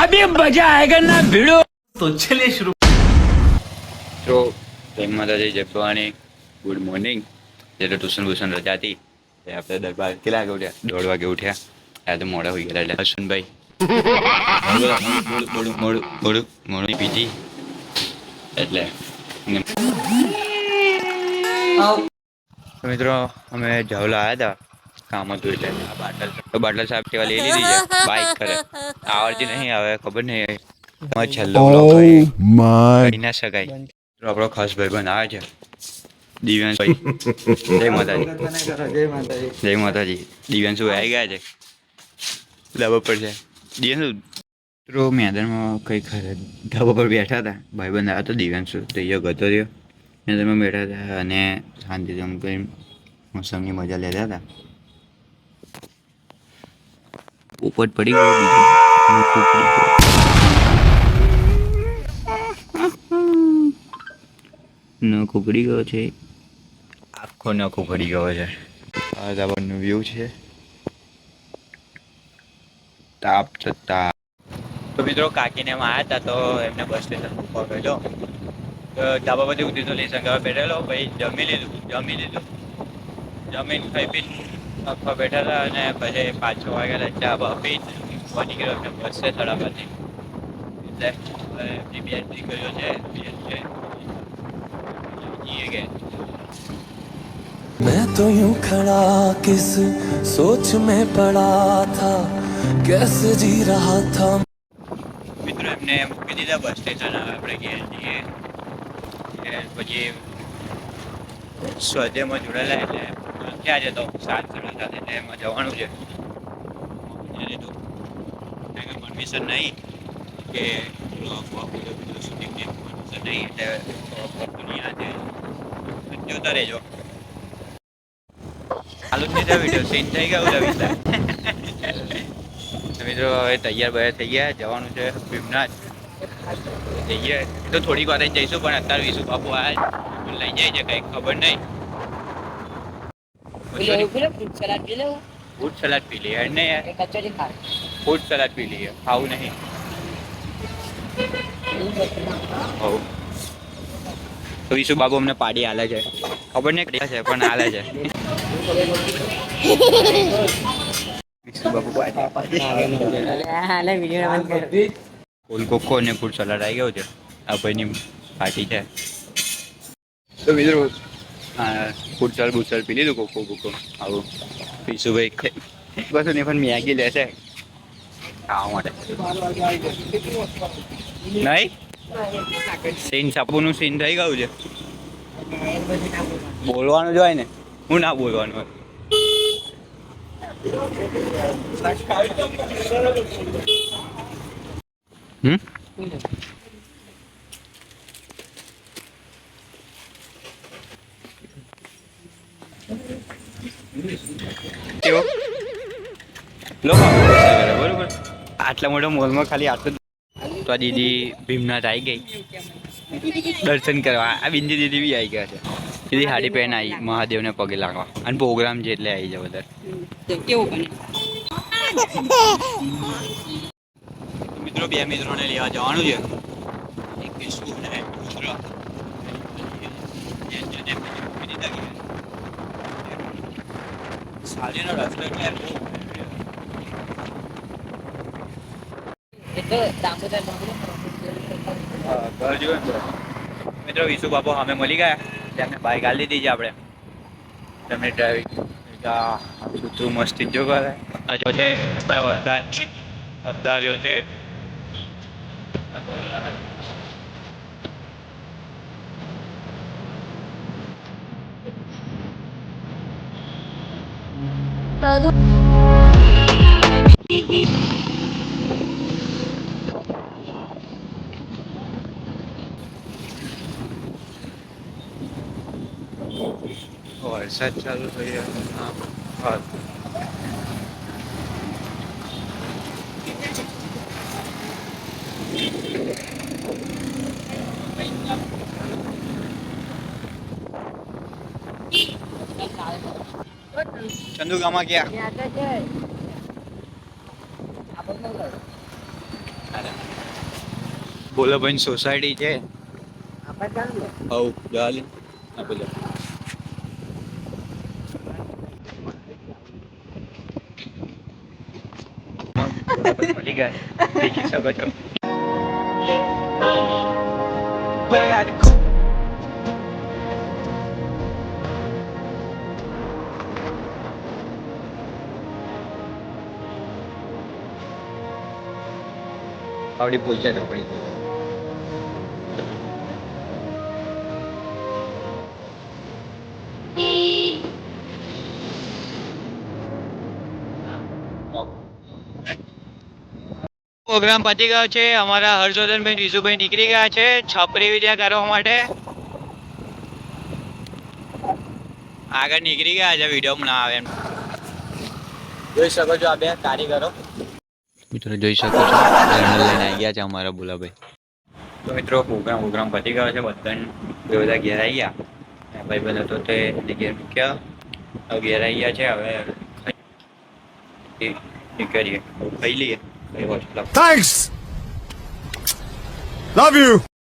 अभी मजा आएगा ना भिड़ो। तो चलिए शुरू। તો જય માતાજી, જય ભવાની, ગુડ મોર્નિંગ. એટલે ટ્યુશન રજા હતી એટલે આપણે દરબાર કેટલા વાગે ઉઠ્યા? 1:30 વાગે ઉઠ્યા. આ તો મોડા હોઈ ગયા એટલે હસનભાઈ મોડું પીજી એટલે મિત્રો અમે જવલા આવ્યા હતા કામ હતું એટલે બાટલ સાહેબ કેવા લઈ લીધી છે બાઈક કરે આવડતી નહીં આવે ખબર નહીં છેલ્લો કહી ના શકાય. આપણો ખાસ ભાઈબંધ આવે છે દિવ્યાંશભાઈ. જય માતાજી. જય માતાજી. દિવ્યાંશભાઈ આવી ગયા છે ધાબા પર છે. દિવ્યાંશુ મિત્રો મેદાનમાં કંઈક ધાબા પર બેઠા હતા. ભાઈબંધ આવ્યો હતો દિવ્યાંશુ તો એ ગતો રહ્યો. મેદાનમાં બેઠા હતા અને શાંતિથી આમ કંઈ મોસમની મજા લેતા હતા. પોપટ પડી ગયો બીજો નખો પડી ગયો છે. આખો નખો પડી ગયો છે. આ ધાબાનું વ્યૂ છે. તાપ છતાં તો મિત્રો કાકીને એમાં આવ્યા હતા તો એમને બસ સ્ટેશન મૂકવા ગયેલો તો ધાબા પરથી ઉતરી તો લેસન કરવા બેઠેલો. પછી જમી લીધું જમીન ખાઈ પી આખા બેઠા હતા અને પછી 5-6 વાગ્યા ચા બા પી બની ગયો એમને બસ છે તળાવથી એટલે એમની બે દીકરીઓ છે मैं तो यूं खड़ा किस सोच में पड़ा था कैसे जी रहा था. મિત્રો એમને મૂકી દીધા બસ સ્ટેશન. આપણે ઘેર જઈએ પછી સ્વાધ્યાયમાં જોડાયેલા એટલે ક્યાં છે તો 7:30 એટલે એમાં જવાનું છે. પરમિશન નહીં કે શૂટિંગની પરમિશન નહીં એટલે જોતા રહેજો. ચાલુ જ નહીં વિડીયો સીન થઈ ગયું રવિલા. મિત્રો હવે તૈયાર થઈ ગયા જવાનું છે ભીમનાથ. જઈએ તો થોડીક વાર જ જઈશું પણ અત્યારે વિશુ બાપુ આ લઈ જાય છે કંઈક ખબર નહીં. ફ્રૂટ સલાડ પી લઈએ ને ફ્રૂટ સલાડ પી લઈએ ખાવું નહીં. તો વિશુ બાબુ અમને પાડી હાલે છે ખબર નહીં છે પણ હાલે છે. વિશુ બાબુ ફૂલ કોકો અને ફ્રૂટ સલાડ આવી ગયો છે. આ ભાઈની પાર્ટી છે તો મિત્રો ફ્રૂટ સલાડ બુસલાડ પી લીધું કોકો બોકો આવું. વિશુભાઈ બસ નહીં પણ મેગી લેશે ખાવા માટે નહીં. સીન સાપુનું સીન થઈ ગયું છે. બોલવાનું જ હોય ને હું ના બોલવાનું હોય. કેવો બરોબર. આટલા મોટા મોલમાં ખાલી આટલું તો આ દીદી ભીમનાથ આવી ગઈ દર્શન કરવા. આ બિંદી દીદી બી આવી ગયા છે. દીદી હાડી પહેન આવી મહાદેવને પગે લાગવા અને પ્રોગ્રામ છે એટલે આવી જાવ બધા. મિત્રો બે મિત્રોને લેવા જવાનું છે. એક વિશુ ને મિત્ર સારીનો રસ્તો મિત્રો વિશુ બાપુ અમે મળી ગયા. તેમને બાઈક આલી દીધી છે આપણે. તેમને ડ્રાઇવિંગ સૂત્રું મસ્તી જો કરે અવતાર્યો છે. વરસાદ ચાલુ થઈ ગયો. ચંદુ ગામમાં ગયા. ભોલાભાઈ સોસાયટી છે. હવ ચાલે આપણે મળી ગયા દેખી શકો છો. આવડી પૂછે તો પડી પ્રોગ્રામ પતી ગયો છે. અમારા હર્ષવર્ધનભાઈ રીઝુભાઈ નીકળી ગયા છે છપરી વિદ્યા કરવા માટે. આગળ નીકળી ગયા છે. વિડીયો ના આવે એમ જોઈ શકો છો. આ બે કારીગરો મિત્રો જોઈ શકો છો. જર્નલ લઈને આવી ગયા છે અમારા ભોલાભાઈ. તો મિત્રો પ્રોગ્રામ પતી ગયો છે. બધા ઘેર આવી ગયા. ભાઈ બધા તો તે ઘેર મૂક્યા. હવે ઘેર આવી ગયા છે. હવે નીકળીએ ખાઈ લઈએ. Thanks. Love you.